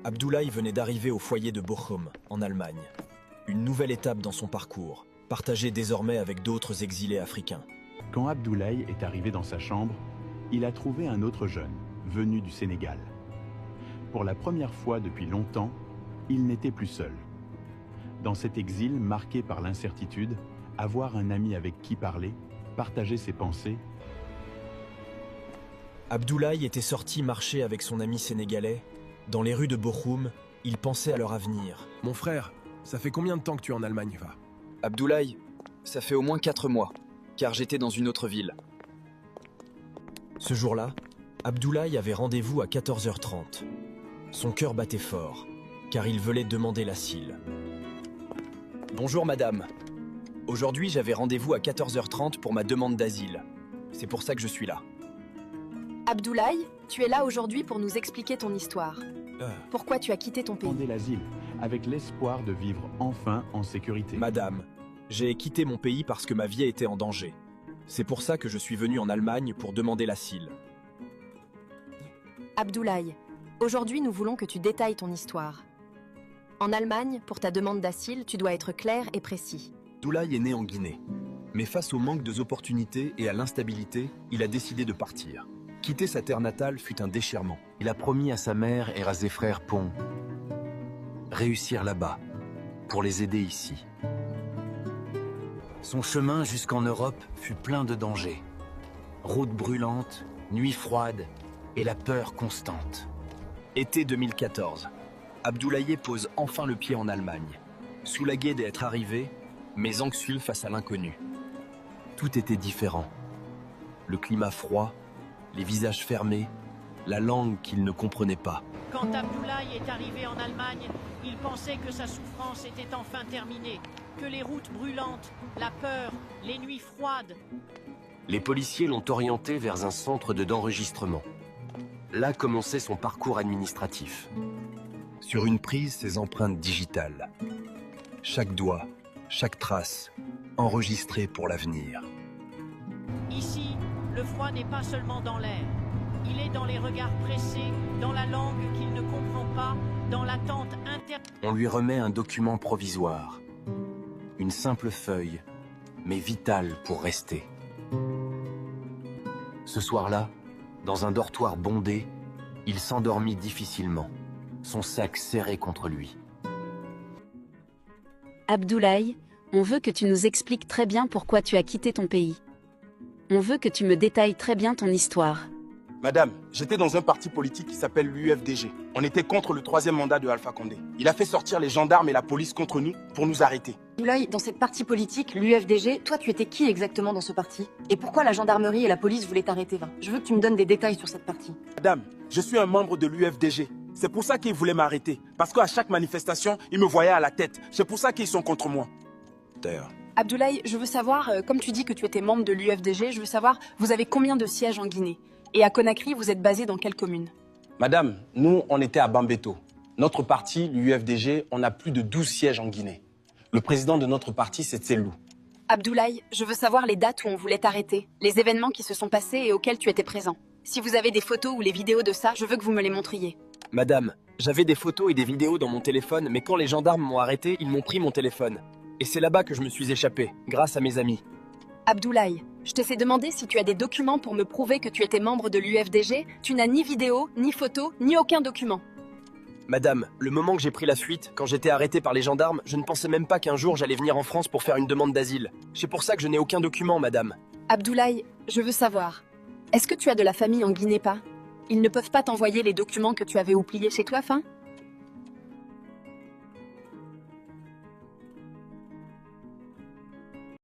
Abdoulaye venait d'arriver au foyer de Bochum, en Allemagne. Une nouvelle étape dans son parcours, partagée désormais avec d'autres exilés africains. Quand Abdoulaye est arrivé dans sa chambre, il a trouvé un autre jeune, venu du Sénégal. Pour la première fois depuis longtemps, il n'était plus seul. Dans cet exil marqué par l'incertitude, avoir un ami avec qui parler, partager ses pensées. Abdoulaye était sorti marcher avec son ami sénégalais. Dans les rues de Bochum, il pensait à leur avenir. Mon frère, ça fait combien de temps que tu es en Allemagne, va? Abdoulaye, ça fait au moins 4 mois, car j'étais dans une autre ville. Ce jour-là, Abdoulaye avait rendez-vous à 14h30. Son cœur battait fort, car il venait demander l'asile. Bonjour madame. Aujourd'hui, j'avais rendez-vous à 14h30 pour ma demande d'asile. C'est pour ça que je suis là. Abdoulaye, tu es là aujourd'hui pour nous expliquer ton histoire. Pourquoi tu as quitté ton pays? Demandez l'asile, avec l'espoir de vivre enfin en sécurité. Madame, j'ai quitté mon pays parce que ma vie était en danger. C'est pour ça que je suis venu en Allemagne pour demander l'asile. Abdoulaye, aujourd'hui nous voulons que tu détailles ton histoire. En Allemagne, pour ta demande d'asile, tu dois être clair et précis. Abdoulaye est né en Guinée. Mais face au manque d'opportunités et à l'instabilité, il a décidé de partir. Quitter sa terre natale fut un déchirement. Il a promis à sa mère et à ses frères Pont réussir là-bas, pour les aider ici. Son chemin jusqu'en Europe fut plein de dangers. Routes brûlantes, nuits froides et la peur constante. Été 2014. Abdoulaye pose enfin le pied en Allemagne. Soulagué d'être arrivé, mais anxieux face à l'inconnu. Tout était différent. Le climat froid, les visages fermés, la langue qu'il ne comprenait pas. Quand Abdoulaye est arrivé en Allemagne, il pensait que sa souffrance était enfin terminée, que les routes brûlantes, la peur, les nuits froides. Les policiers l'ont orienté vers un centre d'enregistrement. Là commençait son parcours administratif. Sur une prise, ses empreintes digitales. Chaque doigt, chaque trace, enregistrée pour l'avenir. Ici, le froid n'est pas seulement dans l'air. Il est dans les regards pressés, dans la langue qu'il ne comprend pas, dans l'attente On lui remet un document provisoire. Une simple feuille, mais vitale pour rester. Ce soir-là, dans un dortoir bondé, il s'endormit difficilement, son sac serré contre lui. Abdoulaye, on veut que tu nous expliques très bien pourquoi tu as quitté ton pays. On veut que tu me détailles très bien ton histoire. Madame, j'étais dans un parti politique qui s'appelle l'UFDG. On était contre le 3e mandat de Alpha Condé. Il a fait sortir les gendarmes et la police contre nous pour nous arrêter. Abdoulaye, dans cette parti politique, l'UFDG, toi tu étais qui exactement dans ce parti? Et pourquoi la gendarmerie et la police voulaient t'arrêter, va? Je veux que tu me donnes des détails sur cette partie. Madame, je suis un membre de l'UFDG. C'est pour ça qu'ils voulaient m'arrêter. Parce qu'à chaque manifestation, ils me voyaient à la tête. C'est pour ça qu'ils sont contre moi. D'ailleurs. Abdoulaye, je veux savoir, comme tu dis que tu étais membre de l'UFDG, je veux savoir, vous avez combien de sièges en Guinée? Et à Conakry, vous êtes basé dans quelle commune? Madame, nous, on était à Bambeto. Notre parti, l'UFDG, on a plus de 12 sièges en Guinée. Le président de notre parti, c'est Tselou. Abdoulaye, je veux savoir les dates où on voulait t'arrêter, les événements qui se sont passés et auxquels tu étais présent. Si vous avez des photos ou les vidéos de ça, je veux que vous me les montriez. Madame, j'avais des photos et des vidéos dans mon téléphone, mais quand les gendarmes m'ont arrêté, ils m'ont pris mon téléphone. Et c'est là-bas que je me suis échappé, grâce à mes amis. Abdoulaye, je t'ai demandé si tu as des documents pour me prouver que tu étais membre de l'UFDG. Tu n'as ni vidéo, ni photo, ni aucun document. Madame, le moment que j'ai pris la fuite, quand j'étais arrêté par les gendarmes, je ne pensais même pas qu'un jour j'allais venir en France pour faire une demande d'asile. C'est pour ça que je n'ai aucun document, madame. Abdoulaye, je veux savoir, est-ce que tu as de la famille en Guinée pas? Ils ne peuvent pas t'envoyer les documents que tu avais oubliés chez toi, fin?